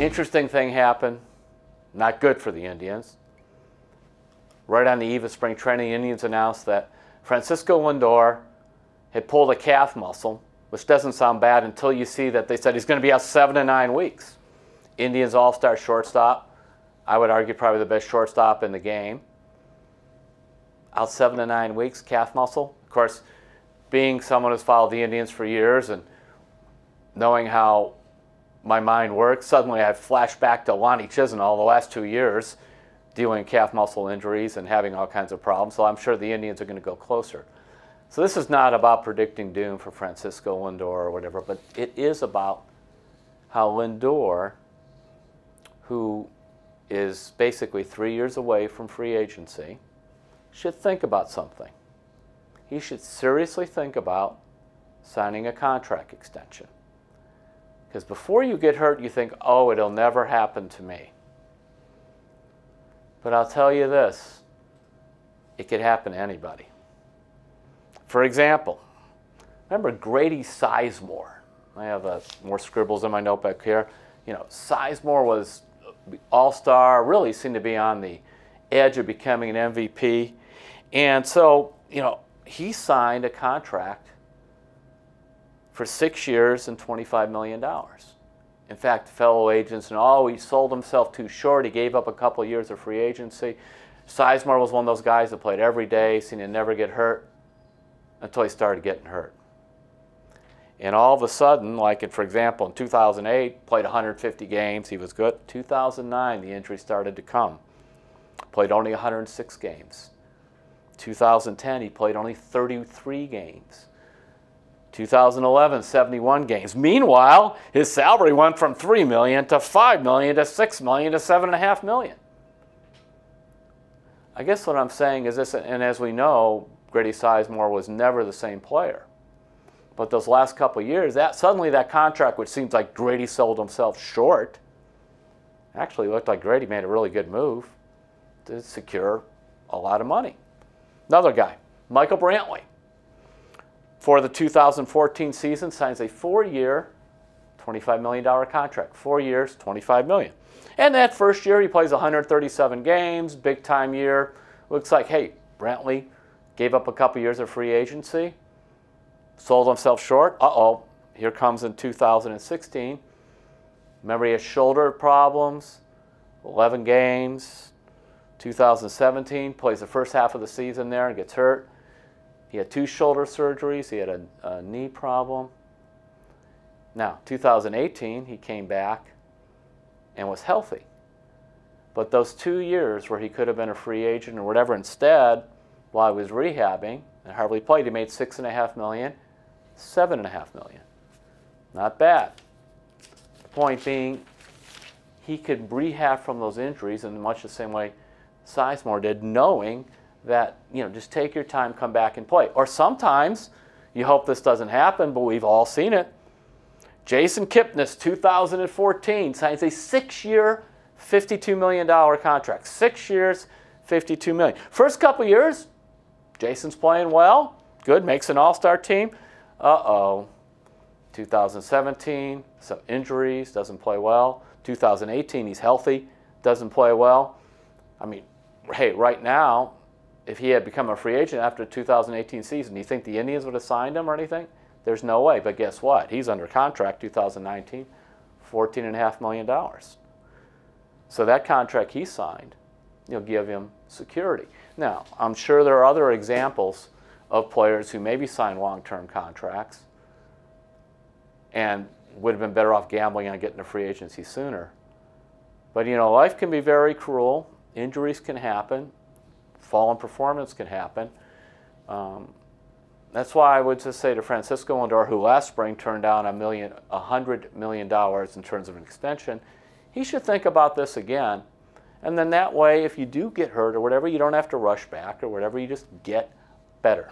Interesting thing happened, not good for the Indians. Right on the eve of spring training, the Indians announced that Francisco-Lindor had pulled a calf muscle, which doesn't sound bad until you see that they said he's going to be out 7 to 9 weeks. Indians all-star shortstop, I would argue probably the best shortstop in the game. Out 7 to 9 weeks, calf muscle. Of course, being someone who's followed the Indians for years and knowing how my mind works, suddenly I flash back to Lonnie Chisenhall the last 2 years dealing with calf muscle injuries and having all kinds of problems, so I'm sure the Indians are going to go closer. So this is not about predicting doom for Francisco-Lindor or whatever, but it is about how Lindor, who is basically 3 years away from free agency, should think about something. He should seriously think about signing a contract extension. Because before you get hurt, you think, oh, it'll never happen to me. But I'll tell you this, it could happen to anybody. For example, remember Grady Sizemore? I have more scribbles in my notebook here. You know, Sizemore was all-star, really seemed to be on the edge of becoming an MVP. And so, you know, he signed a contract for 6 years and $25 million. In fact, fellow agents and all, he sold himself too short. He gave up a couple of years of free agency. Sizemore was one of those guys that played every day, seemed to never get hurt until he started getting hurt. And all of a sudden, like for example, in 2008, played 150 games. He was good. 2009, the injury started to come. Played only 106 games. 2010, he played only 33 games. 2011, 71 games. Meanwhile, his salary went from $3 million to $5 million to $6 million to $7.5 million. I guess what I'm saying is this, and as we know, Grady Sizemore was never the same player. But those last couple of years, suddenly that contract, which seems like Grady sold himself short, actually looked like Grady made a really good move to secure a lot of money. Another guy, Michael Brantley, for the 2014 season, signs a 4-year, $25 million contract. 4 years, $25 million. And that first year, he plays 137 games, big-time year. Looks like, hey, Brantley gave up a couple years of free agency, sold himself short. Uh-oh, here comes in 2016. Remember, he has shoulder problems, 11 games. 2017, plays the first half of the season there and gets hurt. He had 2 shoulder surgeries. He had a knee problem. Now, 2018, he came back and was healthy. But those 2 years where he could have been a free agent or whatever, instead, while he was rehabbing and hardly played, he made $6.5 million, $7.5 million. Not bad. The point being, he could rehab from those injuries in much the same way Sizemore did, knowing that, you know, just take your time, come back and play. Or sometimes, you hope this doesn't happen, but we've all seen it. Jason Kipnis, 2014, signs a 6-year, $52 million contract. 6 years, $52 million. First couple years, Jason's playing well, good, makes an all-star team. Uh-oh. 2017, some injuries, doesn't play well. 2018, he's healthy, doesn't play well. I mean, hey, right now, if he had become a free agent after the 2018 season, do you think the Indians would have signed him or anything? There's no way. But guess what? He's under contract 2019, $14.5 million. So that contract he signed, you'll give him security. Now, I'm sure there are other examples of players who maybe signed long-term contracts and would have been better off gambling on getting a free agency sooner. But, you know, life can be very cruel. Injuries can happen. Fall in performance can happen. That's why I would just say to Francisco-Lindor, who last spring turned down $100 million in terms of an extension, he should think about this again. And then that way, if you do get hurt or whatever, you don't have to rush back or whatever, you just get better.